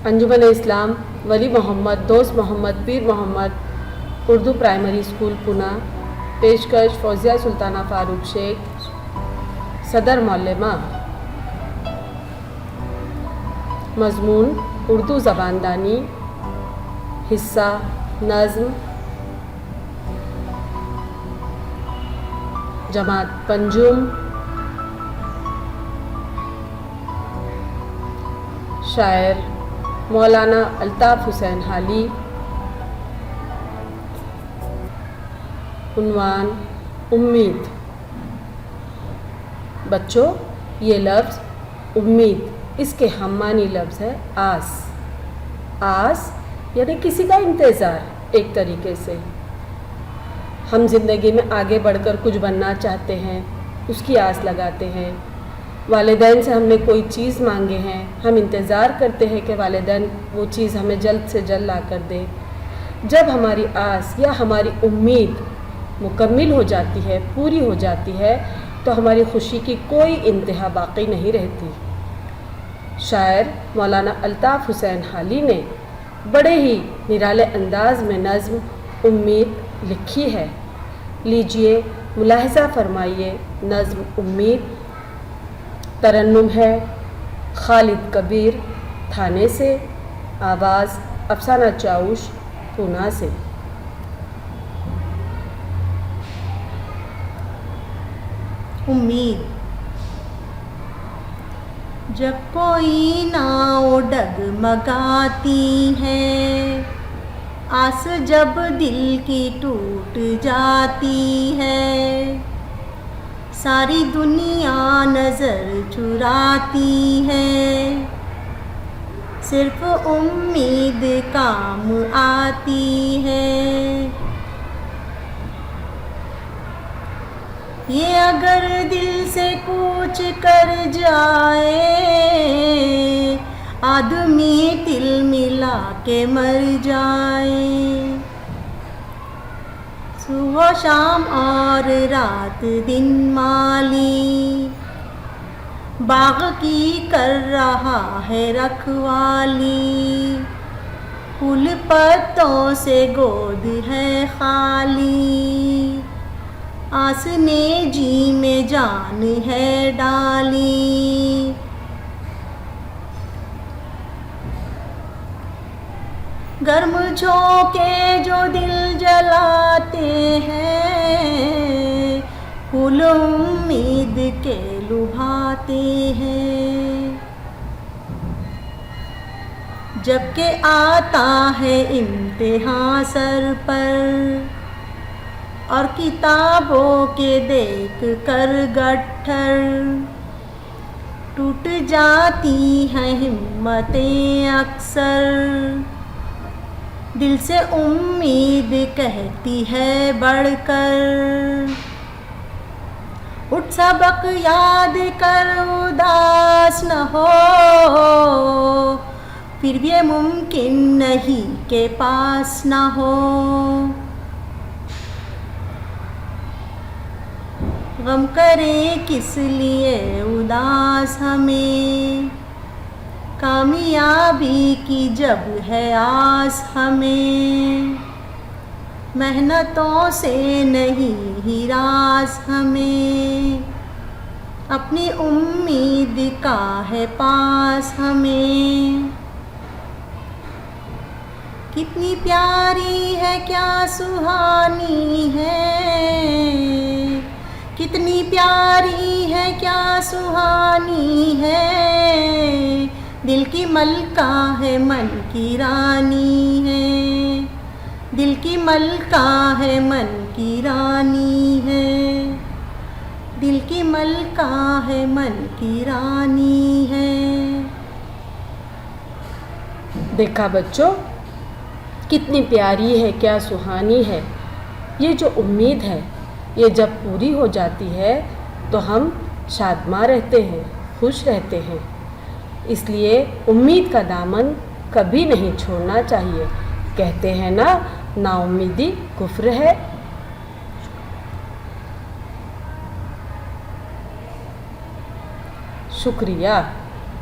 अंजुमन इस्लाम वली मोहम्मद दोस्त मोहम्मद पीर Mohammad Urdu primary school पुना। पेशकश फौजिया सुल्ताना फ़ारूक शेख, सदर मौलमा। मज़मून उर्दू ज़बानदानी। हिस्सा नज़्म। जमात पंजुम। शायर मौलाना अल्ताफ़ हुसैन हाली। उन्वान उम्मीद। बच्चों, ये लफ्ज़ उम्मीद इसके हममानी लफ्ज़ है आस। आस यानी किसी का इंतज़ार। एक तरीके से हम ज़िंदगी में आगे बढ़कर कुछ बनना चाहते हैं, उसकी आस लगाते हैं। वालिदैन से हमने कोई चीज़ मांगे हैं, हम इंतज़ार करते हैं कि वालिदैन वो चीज़ हमें जल्द से जल्द ला कर दे। जब हमारी आस या हमारी उम्मीद मुकम्मिल हो जाती है, पूरी हो जाती है, तो हमारी खुशी की कोई इंतहा बाकी नहीं रहती। शायर मौलाना अल्ताफ़ हुसैन हाली ने बड़े ही निराले अंदाज में नज़्म उम्मीद लिखी है। लीजिए मुलाहिज़ा फरमाइए नज़्म उम्मीद। तरन्नुम है खालिद कबीर थाने से, आवाज़ अफसाना चाउश पूना से। उम्मीद। जब कोई नाव डगमगाती है, आस जब दिल की टूट जाती है, सारी दुनिया नज़र चुराती है, सिर्फ उम्मीद काम आती है। ये अगर दिल से कूच कर जाए, आदमी तिल मिला के मर जाए। सुबह शाम और रात दिन माली, बाग की कर रहा है रखवाली, फूल पत्तों से गोद है खाली, आस ने जी में जान है डाली। गर्म झोंके जो दिल जलाते हैं, फूल उम्मीद के लुभाते हैं। जबकि आता है इम्तिहान सर पर, और किताबों के देख कर गट्ठर, टूट जाती हैं हिम्मतें अक्सर। दिल से उम्मीद कहती है बढ़कर, उठ सबक याद कर उदास न हो, फिर भी ये मुमकिन नहीं के पास न हो। गम करे किस लिए उदास हमें, कामयाबी की जब है आस हमें, मेहनतों से नहीं हिरास हमें, अपनी उम्मीद का है पास हमें। कितनी प्यारी है क्या सुहानी है, कितनी प्यारी है क्या सुहानी है, दिल की मलका है मन की रानी है, दिल की मलका है मन की रानी है, दिल की मलका है मन की रानी है। देखा बच्चों, कितनी प्यारी है क्या सुहानी है। ये जो उम्मीद है, ये जब पूरी हो जाती है तो हम शादमां रहते हैं, खुश रहते हैं। इसलिए उम्मीद का दामन कभी नहीं छोड़ना चाहिए। कहते हैं ना, नाउम्मीदी कुफ्र है। शुक्रिया।